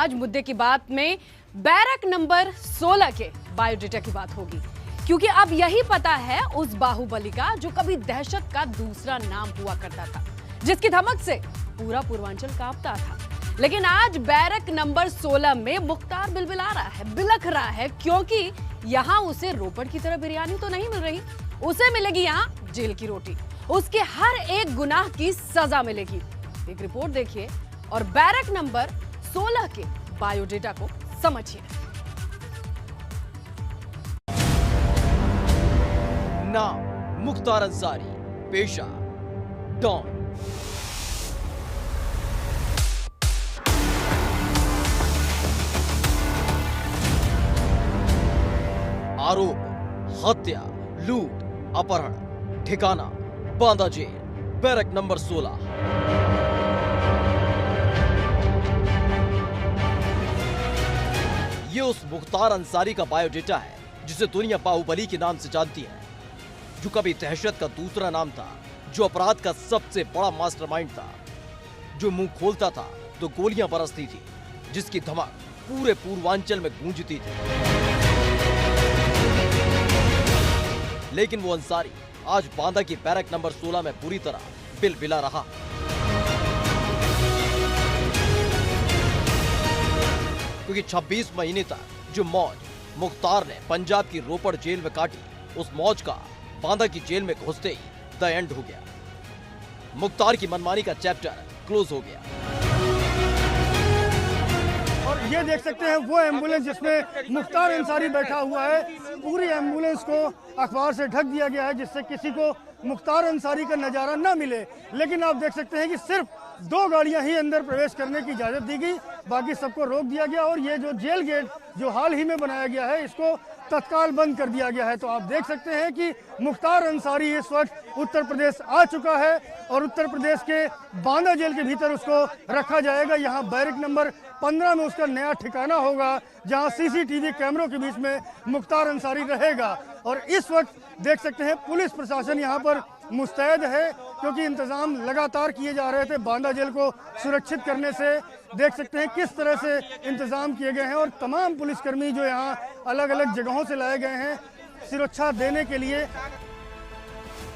आज मुद्दे की बात में बैरक नंबर 16 के बायोडेटा की बात होगी, क्योंकि अब यही पता है उस बाहुबली का जो कभी दहशत का दूसरा नाम हुआ करता था, जिसकी धमक से पूरा पूर्वांचल कांपता था। लेकिन आज बैरक नंबर 16 में मुख्तार बिलबिला रहा है, बिलख रहा है, क्योंकि यहां उसे रोपड़ की तरह बिरयानी तो नहीं मिल रही, उसे मिलेगी यहां जेल की रोटी। उसके हर एक गुनाह की सजा मिलेगी। एक रिपोर्ट देखिए और बैरक नंबर 16 के बायोडेटा को समझिए। नाम मुख्तार अंसारी, पेशा डॉन। आरोप हत्या, लूट, अपहरण, ठिकाना बांदा जेल, बैरक नंबर 16। ये उस मुख्तार अंसारी का बायोडेटा है जिसे दुनिया बाहुबली के नाम से जानती है, जो कभी दहशत का दूसरा नाम था, जो अपराध का सबसे बड़ा मास्टरमाइंड था, जो मुंह खोलता था तो गोलियां बरसती थी, जिसकी धमक पूरे पूर्वांचल में गूंजती थी। लेकिन वो अंसारी आज बांदा की बैरक नंबर 16 में पूरी तरह बिलबिला रहा। क्योंकि 26 महीने तक जो मौज मुख्तार ने पंजाब की रोपड़ जेल में काटी, उस मौज का बांदा की जेल में घुसते ही द एंड हो गया। मुख्तार की मनमानी का चैप्टर क्लोज हो गया। और ये देख सकते हैं वो एम्बुलेंस जिसमें मुख्तार अंसारी बैठा हुआ है, पूरी एम्बुलेंस को अखबार से ढक दिया गया है जिससे किसी को मुख्तार अंसारी का नजारा न मिले। लेकिन आप देख सकते हैं कि सिर्फ 2 गाड़ियां ही अंदर प्रवेश करने की इजाजत दी गई, बाकी सबको रोक दिया गया। और ये जो जेल गेट जो हाल ही में बनाया गया है, इसको तत्काल बंद कर दिया गया है। तो आप देख सकते हैं कि मुख्तार अंसारी इस वक्त उत्तर प्रदेश आ चुका है और उत्तर प्रदेश के बांदा जेल के भीतर उसको रखा जाएगा। यहाँ बैरक नंबर 15 में उसका नया ठिकाना होगा, जहाँ सीसीटीवी कैमरों के बीच में मुख्तार अंसारी रहेगा। और इस वक्त देख सकते हैं पुलिस प्रशासन यहाँ पर मुस्तैद है, क्योंकि इंतजाम लगातार किए जा रहे थे बांदा जेल को सुरक्षित करने से। देख सकते हैं किस तरह से इंतजाम किए गए हैं और तमाम पुलिसकर्मी जो यहाँ अलग अलग जगहों से लाए गए हैं सुरक्षा देने के लिए।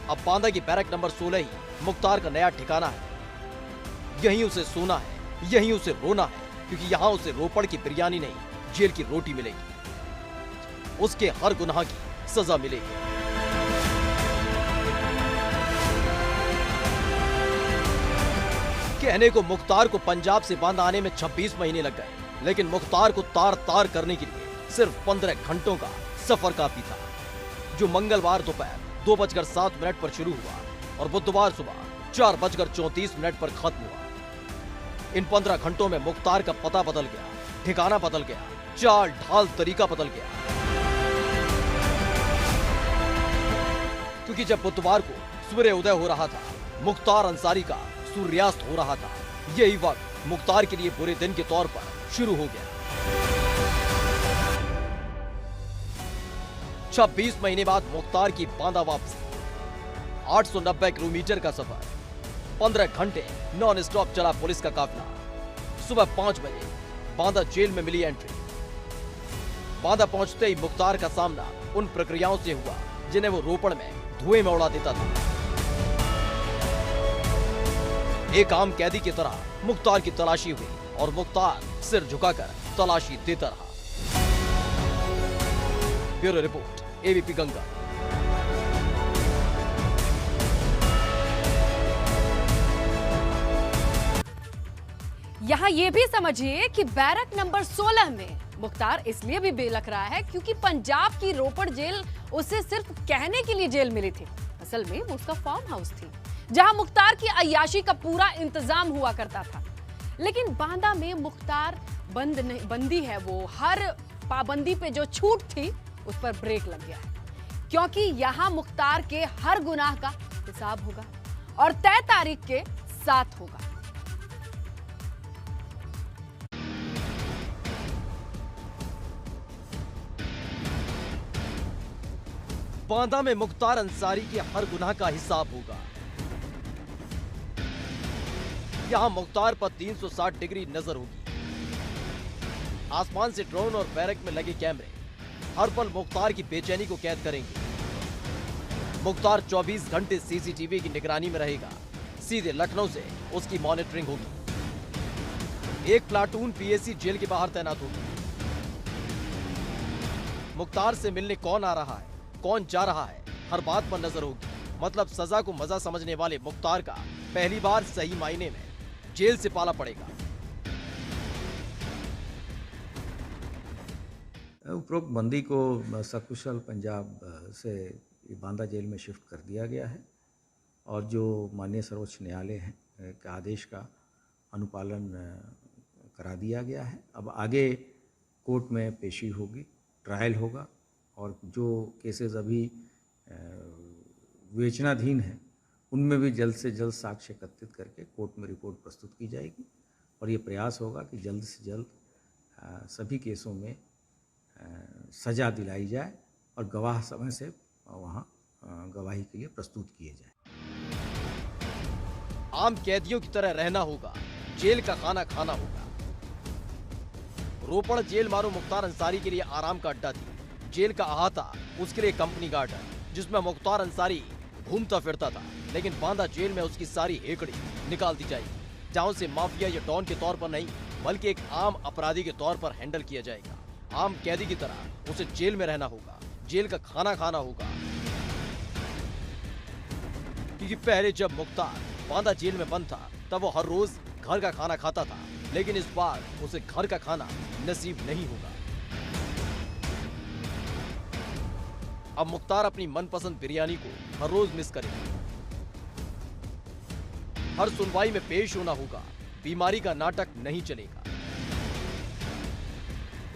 अब बांदा की बैरक नंबर 16 ही मुख्तार का नया ठिकाना है। यहीं उसे सोना है, यहीं उसे रोना है, क्योंकि यहाँ उसे रोपड़ की बिरयानी नहीं, जेल की रोटी मिलेगी। उसके हर गुनाह की सजा मिलेगी। कहने को मुख्तार को पंजाब से बांदा आने में 26 महीने लग गए, लेकिन मुख्तार को तार तार करने के लिए सिर्फ 15 घंटों का सफर काफी था, जो मंगलवार दोपहर 2:07 पर शुरू हुआ और बुधवार सुबह 4:34 पर खत्म हुआ। इन 15 घंटों में मुख्तार का पता बदल गया, ठिकाना बदल गया, चाल ढाल तरीका बदल गया। क्योंकि जब बुधवार को सूर्य उदय हो रहा था, मुख्तार अंसारी का सूर्यास्त हो रहा था, यही वक्त मुख्तार के लिए बुरे दिन के तौर पर शुरू हो गया। 26 महीने बाद मुख्तार की बांदा वापसी, 890 किलोमीटर का सफर, 15 घंटे नॉन स्टॉप चला पुलिस का काफिला। सुबह 5 बजे बांदा जेल में मिली एंट्री। बांदा पहुंचते ही मुख्तार का सामना उन प्रक्रियाओं से हुआ जिन्हें वो रोपड़ में धुएं में उड़ा देता था। एक आम कैदी की तरह मुख्तार की तलाशी हुई और मुख्तार सिर झुकाकर तलाशी देता रहा। Bureau report, ABP Ganga. यहाँ ये भी समझिए कि बैरक नंबर 16 में मुख्तार इसलिए भी बेलख रहा है क्योंकि पंजाब की रोपड़ जेल उसे सिर्फ कहने के लिए जेल मिली थी। असल में वो उसका फार्म हाउस थी, जहां मुख्तार की अय्याशी का पूरा इंतजाम हुआ करता था। लेकिन बांदा में मुख्तार बंदी है, वो हर पाबंदी पे जो छूट थी उस पर ब्रेक लग गया है, क्योंकि यहां मुख्तार के हर गुनाह का हिसाब होगा और तय तारीख के साथ होगा। बांदा में मुख्तार अंसारी के हर गुनाह का हिसाब होगा। यहां मुख्तार पर 360 डिग्री नजर होगी। आसमान से ड्रोन और बैरक में लगे कैमरे हर पल मुख्तार की बेचैनी को कैद करेंगे। मुख्तार 24 घंटे सीसीटीवी की निगरानी में रहेगा। सीधे लखनऊ से उसकी मॉनिटरिंग होगी। एक प्लाटून पीएसी जेल के बाहर तैनात होगी। मुख्तार से मिलने कौन आ रहा है, कौन जा रहा है, हर बात पर नजर होगी। मतलब सजा को मजा समझने वाले मुख्तार का पहली बार सही मायने में जेल से पाला पड़ेगा। उपरोक्त बंदी को सकुशल पंजाब से बांदा जेल में शिफ्ट कर दिया गया है और जो माननीय सर्वोच्च न्यायालय है के आदेश का अनुपालन करा दिया गया है। अब आगे कोर्ट में पेशी होगी, ट्रायल होगा और जो केसेस अभी विवेचनाधीन हैं उनमें भी जल्द से जल्द साक्ष्य एकत्रित करके कोर्ट में रिपोर्ट प्रस्तुत की जाएगी और ये प्रयास होगा कि जल्द से जल्द सभी केसों में सजा दिलाई जाए और गवाह समय से वहाँ गवाही के लिए प्रस्तुत किए जाए। आम कैदियों की तरह रहना होगा, जेल का खाना खाना होगा। रोपड़ जेल मारो मुख्तार अंसारी के लिए आराम का अड्डा थी। जेल का अहाता उसके लिए कंपनी गार्डन जिसमें मुख्तार अंसारी घूमता फिरता था। लेकिन बांदा जेल में उसकी सारी हेकड़ी निकाल दी जाएगी, जहां उसे माफिया या डॉन के तौर पर नहीं बल्कि एक आम अपराधी के तौर पर हैंडल किया जाएगा। आम कैदी की तरह उसे जेल में रहना होगा, जेल का खाना खाना होगा। क्योंकि पहले जब मुख्तार बांदा जेल में बंद था तब वो हर रोज घर का खाना खाता था, लेकिन इस बार उसे घर का खाना नसीब नहीं होगा। अब मुख्तार अपनी मनपसंद बिरयानी को हर रोज मिस करेगा। हर सुनवाई में पेश होना होगा, बीमारी का नाटक नहीं चलेगा।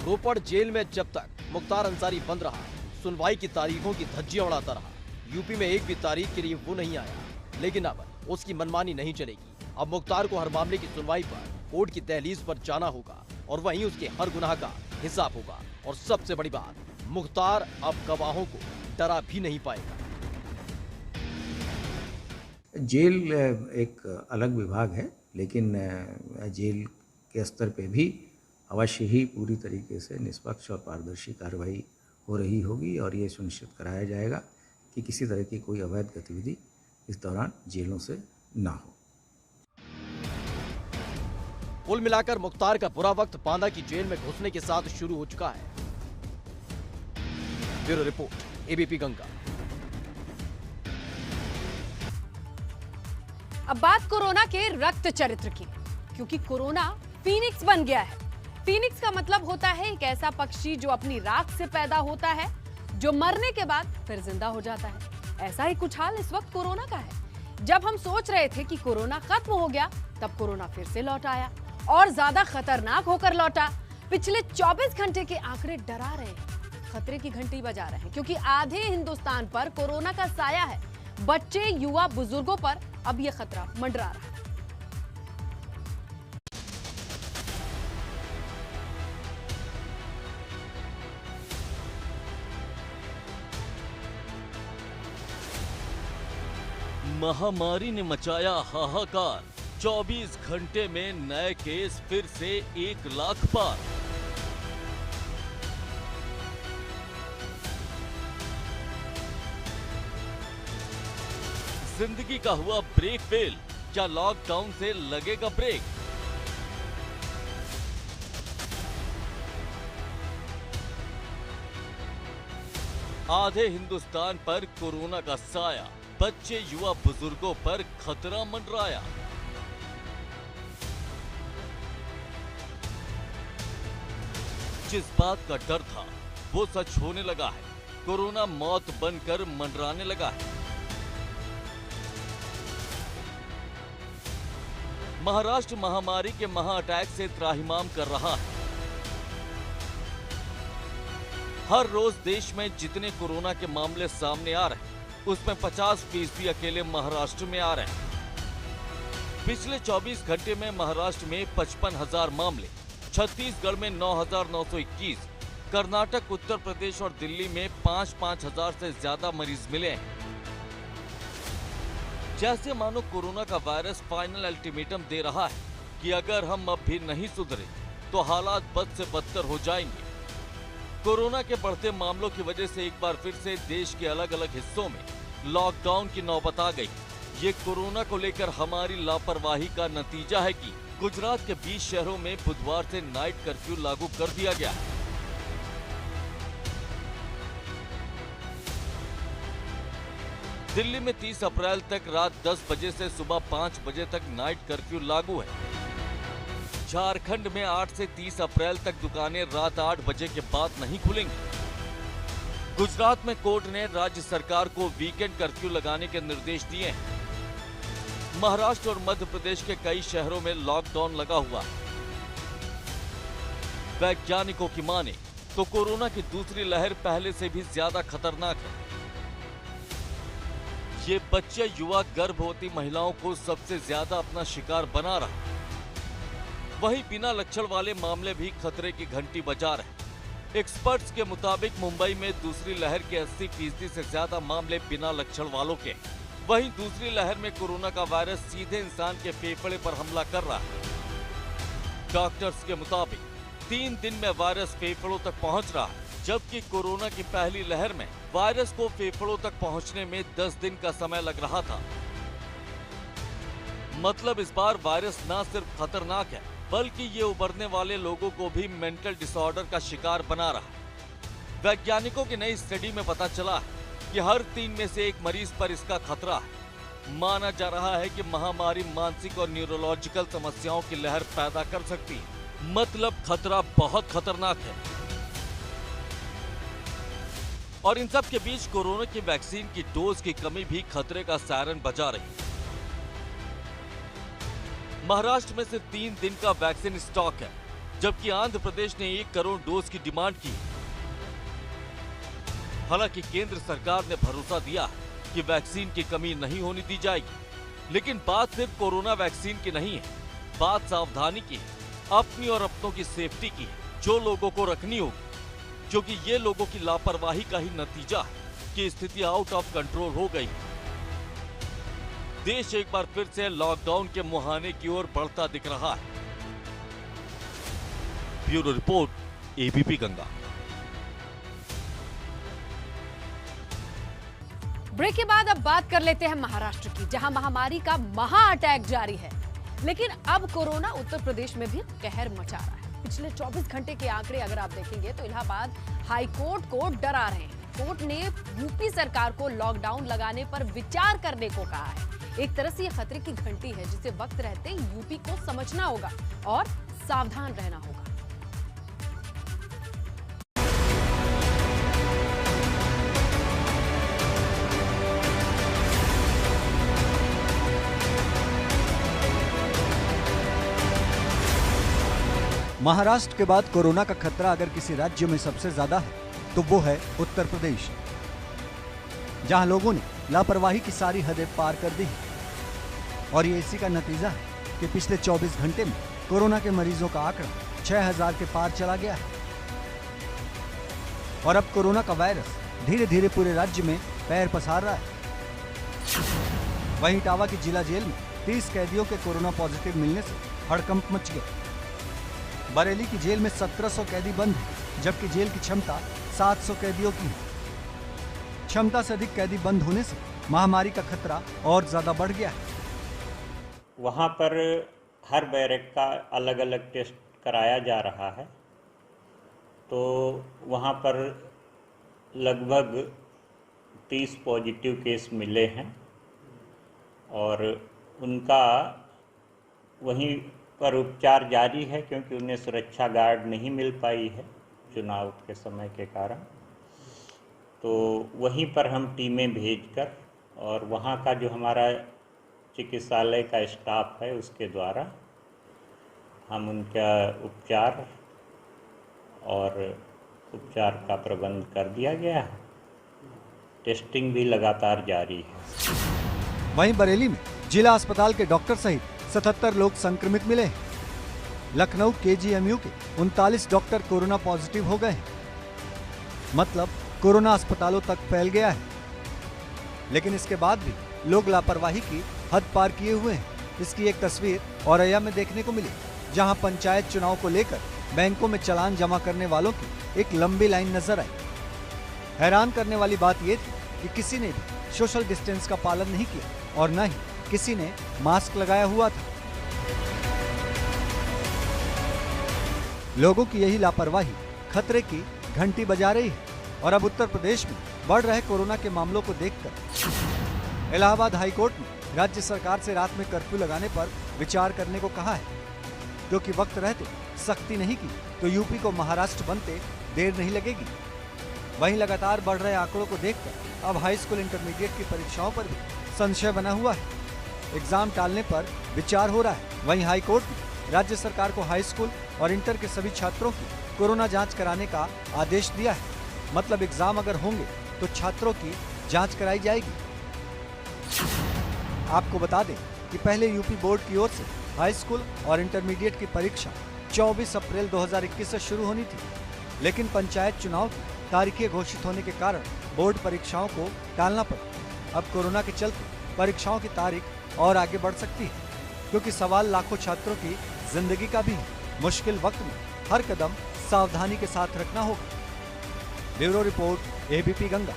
रोपड़ जेल में जब तक मुख्तार अंसारी बंद रहा, सुनवाई की तारीखों की धज्जियां उड़ाता रहा। यूपी में एक भी तारीख के लिए वो नहीं आया, लेकिन अब उसकी मनमानी नहीं चलेगी। अब मुख्तार को हर मामले की सुनवाई पर कोर्ट की दहलीज पर जाना होगा और वहीं उसके हर गुनाह का हिसाब होगा। और सबसे बड़ी बात, मुख्तार अब गवाहों को डरा भी नहीं पाएगा। जेल एक अलग विभाग है, लेकिन जेल के स्तर पे भी अवश्य ही पूरी तरीके से निष्पक्ष और पारदर्शी कार्रवाई हो रही होगी और ये सुनिश्चित कराया जाएगा कि किसी तरह की कोई अवैध गतिविधि इस दौरान जेलों से ना हो। कुल मिलाकर मुख्तार का बुरा वक्त बांदा की जेल में घुसने के साथ शुरू हो चुका है। Bureau report, ABP Ganga. अब बात कोरोना के रक्त चरित्र की, क्योंकि कोरोना फीनिक्स बन गया है। फीनिक्स का मतलब होता है एक ऐसा पक्षी जो अपनी राख से पैदा होता है, जो मरने के बाद फिर जिंदा हो जाता है। ऐसा ही कुछ हाल इस वक्त कोरोना का है। जब हम सोच रहे थे कि कोरोना खत्म हो गया, तब कोरोना फिर से लौट आया और ज्यादा खतरनाक होकर लौटा। पिछले 24 घंटे के आंकड़े डरा रहे हैं, खतरे की घंटी बजा रहे हैं, क्योंकि आधे हिंदुस्तान पर कोरोना का साया है। बच्चे, युवा, बुजुर्गों पर अब यह खतरा मंडरा रहा है। महामारी ने मचाया हाहाकार। 24 घंटे में नए केस फिर से 1 लाख पार। जिंदगी का हुआ ब्रेक फेल, क्या लॉकडाउन से लगेगा ब्रेक? आधे हिंदुस्तान पर कोरोना का साया, बच्चे, युवा, बुजुर्गों पर खतरा मंडराया। जिस बात का डर था वो सच होने लगा है। कोरोना मौत बनकर मंडराने लगा है। महाराष्ट्र महामारी के महा अटैक से त्राहिमाम कर रहा है। हर रोज देश में जितने कोरोना के मामले सामने आ रहे हैं, उसमें 50% अकेले महाराष्ट्र में आ रहे हैं। पिछले 24 घंटे में महाराष्ट्र में 55,000 मामले, छत्तीसगढ़ में 9,921, कर्नाटक, उत्तर प्रदेश और दिल्ली में 5-5 हजार से ज्यादा मरीज मिले हैं। जैसे मानो कोरोना का वायरस फाइनल अल्टीमेटम दे रहा है कि अगर हम अब भी नहीं सुधरे तो हालात बद से बदतर हो जाएंगे। कोरोना के बढ़ते मामलों की वजह से एक बार फिर से देश के अलग अलग हिस्सों में लॉकडाउन की नौबत आ गई। ये कोरोना को लेकर हमारी लापरवाही का नतीजा है कि गुजरात के 20 शहरों में बुधवार से नाइट कर्फ्यू लागू कर दिया गया। दिल्ली में 30 अप्रैल तक रात 10 बजे से सुबह 5 बजे तक नाइट कर्फ्यू लागू है। झारखंड में 8 से 30 अप्रैल तक दुकानें रात 8 बजे के बाद नहीं खुलेंगी। गुजरात में कोर्ट ने राज्य सरकार को वीकेंड कर्फ्यू लगाने के निर्देश दिए हैं। महाराष्ट्र और मध्य प्रदेश के कई शहरों में लॉकडाउन लगा हुआ है। वैज्ञानिकों की माने तो कोरोना की दूसरी लहर पहले से भी ज्यादा खतरनाक है। ये बच्चे, युवा, गर्भवती महिलाओं को सबसे ज्यादा अपना शिकार बना रहा। वहीं बिना लक्षण वाले मामले भी खतरे की घंटी बजा रहे। एक्सपर्ट्स के मुताबिक मुंबई में दूसरी लहर के 80% से ज्यादा मामले बिना लक्षण वालों के। वहीं दूसरी लहर में कोरोना का वायरस सीधे इंसान के फेफड़े पर हमला कर रहा है। डॉक्टर्स के मुताबिक 3 दिन में वायरस फेफड़ों तक पहुंच रहा है, जबकि कोरोना की पहली लहर में वायरस को फेफड़ों तक पहुंचने में 10 दिन का समय लग रहा था। मतलब इस बार वायरस न सिर्फ खतरनाक है, बल्कि ये उभरने वाले लोगों को भी मेंटल डिसऑर्डर का शिकार बना रहा। वैज्ञानिकों की नई स्टडी में पता चला है कि हर 3 में से 1 मरीज पर इसका खतरा है। माना जा रहा है कि महामारी मानसिक और न्यूरोलॉजिकल समस्याओं की लहर पैदा कर सकती है। मतलब खतरा बहुत खतरनाक है। और इन सब के बीच कोरोना की वैक्सीन की डोज की कमी भी खतरे का सायरन बजा रही है। महाराष्ट्र में सिर्फ 3 दिन का वैक्सीन स्टॉक है, जबकि आंध्र प्रदेश ने 1 करोड़ डोज की डिमांड की। हालांकि केंद्र सरकार ने भरोसा दिया कि वैक्सीन की कमी नहीं होने दी जाएगी। लेकिन बात सिर्फ कोरोना वैक्सीन की नहीं है, बात सावधानी की है, अपनी और अपनों की सेफ्टी की है, जो लोगों को रखनी होगी, क्योंकि ये लोगों की लापरवाही का ही नतीजा है कि स्थिति आउट ऑफ कंट्रोल हो गई। देश एक बार फिर से लॉकडाउन के मुहाने की ओर बढ़ता दिख रहा है। Bureau report, ABP Ganga. Break के बाद अब बात कर लेते हैं महाराष्ट्र की, जहां महामारी का महा अटैक जारी है। लेकिन अब कोरोना उत्तर प्रदेश में भी कहर मचा रहा है। पिछले 24 घंटे के आंकड़े अगर आप देखेंगे तो इलाहाबाद हाई कोर्ट को डरा रहे हैं। कोर्ट ने यूपी सरकार को लॉकडाउन लगाने पर विचार करने को कहा है। एक तरह से ये खतरे की घंटी है, जिसे वक्त रहते यूपी को समझना होगा और सावधान रहना होगा। महाराष्ट्र के बाद कोरोना का खतरा अगर किसी राज्य में सबसे ज्यादा है तो वो है उत्तर प्रदेश, जहां लोगों ने लापरवाही की सारी हदें पार कर दी हैं। और ये इसी का नतीजा है कि पिछले 24 घंटे में कोरोना के मरीजों का आंकड़ा 6000 के पार चला गया है। और अब कोरोना का वायरस धीरे धीरे पूरे राज्य में पैर पसार रहा है। वहीं इटावा की जिला जेल में 30 कैदियों के कोरोना पॉजिटिव मिलने से हड़कंप मच गया। बरेली की जेल में 1700 कैदी बंद है, जबकि जेल की क्षमता 700 कैदियों की है। क्षमता से अधिक कैदी बंद होने से महामारी का खतरा और ज्यादा बढ़ गया है। वहाँ पर हर बैरक का अलग अलग टेस्ट कराया जा रहा है, तो वहाँ पर लगभग 30 पॉजिटिव केस मिले हैं और उनका वहीं पर उपचार जारी है, क्योंकि उन्हें सुरक्षा गार्ड नहीं मिल पाई है चुनाव के समय के कारण। तो वहीं पर हम टीमें भेजकर और वहाँ का जो हमारा चिकित्सालय का स्टाफ है उसके द्वारा हम उनका उपचार का प्रबंध कर दिया गया है। टेस्टिंग भी लगातार जारी है। वहीं बरेली में जिला अस्पताल के डॉक्टर सहित 77 लोग संक्रमित मिले हैं। लखनऊ केजीएमयू के 39 डॉक्टर कोरोना पॉजिटिव हो गए हैं। मतलब कोरोना अस्पतालों तक फैल गया है। लेकिन इसके बाद भी लोग लापरवाही की हद पार किए हुए हैं। इसकी एक तस्वीर औरैया में देखने को मिली, जहां पंचायत चुनाव को लेकर बैंकों में चालान जमा करने वालों की एक लंबी लाइन नजर आई। हैरान करने वाली बात यह थी कि किसी ने भी सोशल डिस्टेंस का पालन नहीं किया और न ही किसी ने मास्क लगाया हुआ था। लोगों की यही लापरवाही खतरे की घंटी बजा रही है और अब उत्तर प्रदेश में बढ़ रहे कोरोना के मामलों को देखकर इलाहाबाद हाईकोर्ट ने राज्य सरकार से रात में कर्फ्यू लगाने पर विचार करने को कहा है, क्योंकि वक्त रहते सख्ती नहीं की तो यूपी को महाराष्ट्र बनते देर नहीं लगेगी। वहीं लगातार बढ़ रहे आंकड़ों को देखकर अब हाई स्कूल इंटरमीडिएट की परीक्षाओं पर भी संशय बना हुआ है। एग्जाम टालने पर विचार हो रहा है। वहीं हाई कोर्ट ने राज्य सरकार को हाई स्कूल और इंटर के सभी छात्रों की कोरोना जांच कराने का आदेश दिया है। मतलब एग्जाम अगर होंगे तो छात्रों की जांच कराई जाएगी। आपको बता दें कि पहले यूपी बोर्ड की ओर से हाई स्कूल और इंटरमीडिएट की परीक्षा 24 अप्रैल 2021 से शुरू होनी थी, लेकिन पंचायत चुनाव की तारीखें घोषित होने के कारण बोर्ड परीक्षाओं को टालना पड़ा। अब कोरोना के चलते परीक्षाओं की तारीख और आगे बढ़ सकती है, क्योंकि सवाल लाखों छात्रों की जिंदगी का भी है। मुश्किल वक्त में हर कदम सावधानी के साथ रखना होगा। Bureau report, ABP Ganga.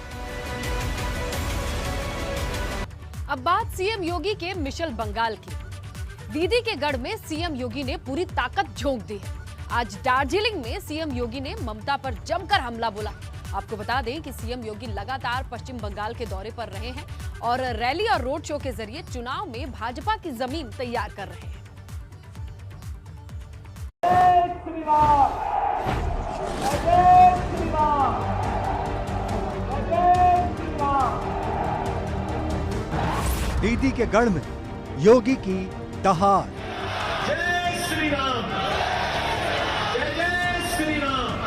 अब बात सीएम योगी के मिशल बंगाल की। दीदी के गढ़ में सीएम योगी ने पूरी ताकत झोंक दी है। आज दार्जिलिंग में सीएम योगी ने ममता पर जमकर हमला बोला। आपको बता दें कि सीएम योगी लगातार पश्चिम बंगाल के दौरे पर रहे हैं और रैली और रोड शो के जरिए चुनाव में भाजपा की जमीन तैयार कर रहे हैं। दीदी के गढ़ में योगी की दहाड़। जय श्री राम, जय श्री राम।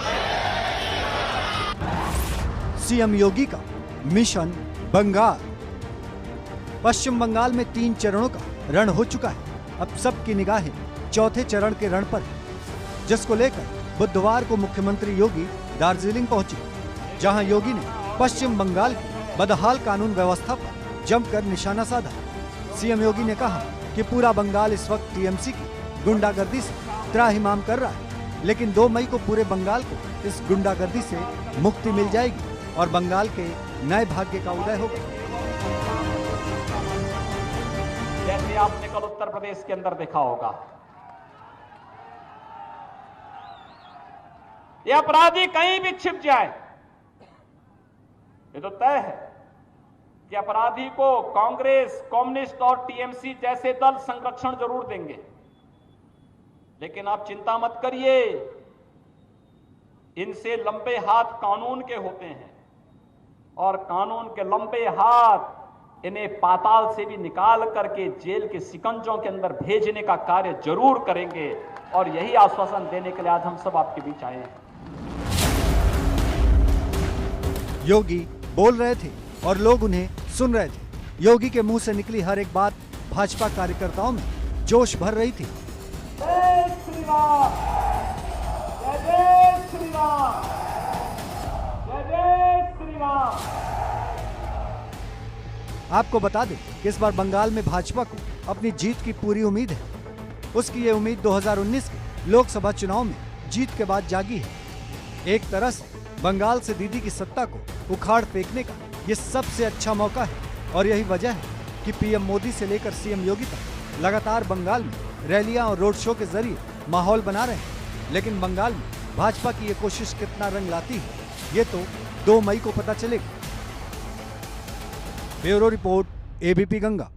सीएम योगी का मिशन बंगाल। पश्चिम बंगाल में 3 चरणों का रण हो चुका है। अब सबकी निगाहें चौथे चरण के रण पर, जिसको लेकर बुधवार को मुख्यमंत्री योगी दार्जिलिंग पहुंचे, जहां योगी ने पश्चिम बंगाल की बदहाल कानून व्यवस्था पर जमकर निशाना साधा। सीएम योगी ने कहा कि पूरा बंगाल इस वक्त टीएमसी की गुंडागर्दी से त्राहिमाम कर रहा है, लेकिन 2 मई को पूरे बंगाल को इस गुंडागर्दी से मुक्ति मिल जाएगी और बंगाल के नए भाग्य का उदय होगा। जैसे आपने कल उत्तर प्रदेश के अंदर देखा होगा, ये अपराधी कहीं भी छिप जाए, ये तो तय है कि अपराधी को कांग्रेस, कम्युनिस्ट और टीएमसी जैसे दल संरक्षण जरूर देंगे। लेकिन आप चिंता मत करिए, इनसे लंबे हाथ कानून के होते हैं और कानून के लंबे हाथ इन्हें पाताल से भी निकाल करके जेल के शिकंजों के अंदर भेजने का कार्य जरूर करेंगे। और यही आश्वासन देने के लिए आज हम सब आपके बीच आए हैं। योगी बोल रहे थे और लोग उन्हें सुन रहे थे। योगी के मुंह से निकली हर एक बात भाजपा कार्यकर्ताओं में जोश भर रही थी। जय श्री राम, जय श्री राम, जय श्री राम। आपको बता दें कि इस बार बंगाल में भाजपा को अपनी जीत की पूरी उम्मीद है। उसकी ये उम्मीद 2019 के लोकसभा चुनाव में जीत के बाद जागी है। एक तरह से बंगाल से दीदी की सत्ता को उखाड़ फेंकने का ये सबसे अच्छा मौका है और यही वजह है कि पीएम मोदी से लेकर सीएम योगी तक लगातार बंगाल में रैलियां और रोड शो के जरिए माहौल बना रहे हैं। लेकिन बंगाल में भाजपा की ये कोशिश कितना रंग लाती है, ये तो 2 मई को पता चलेगा। Bureau report, ABP Ganga.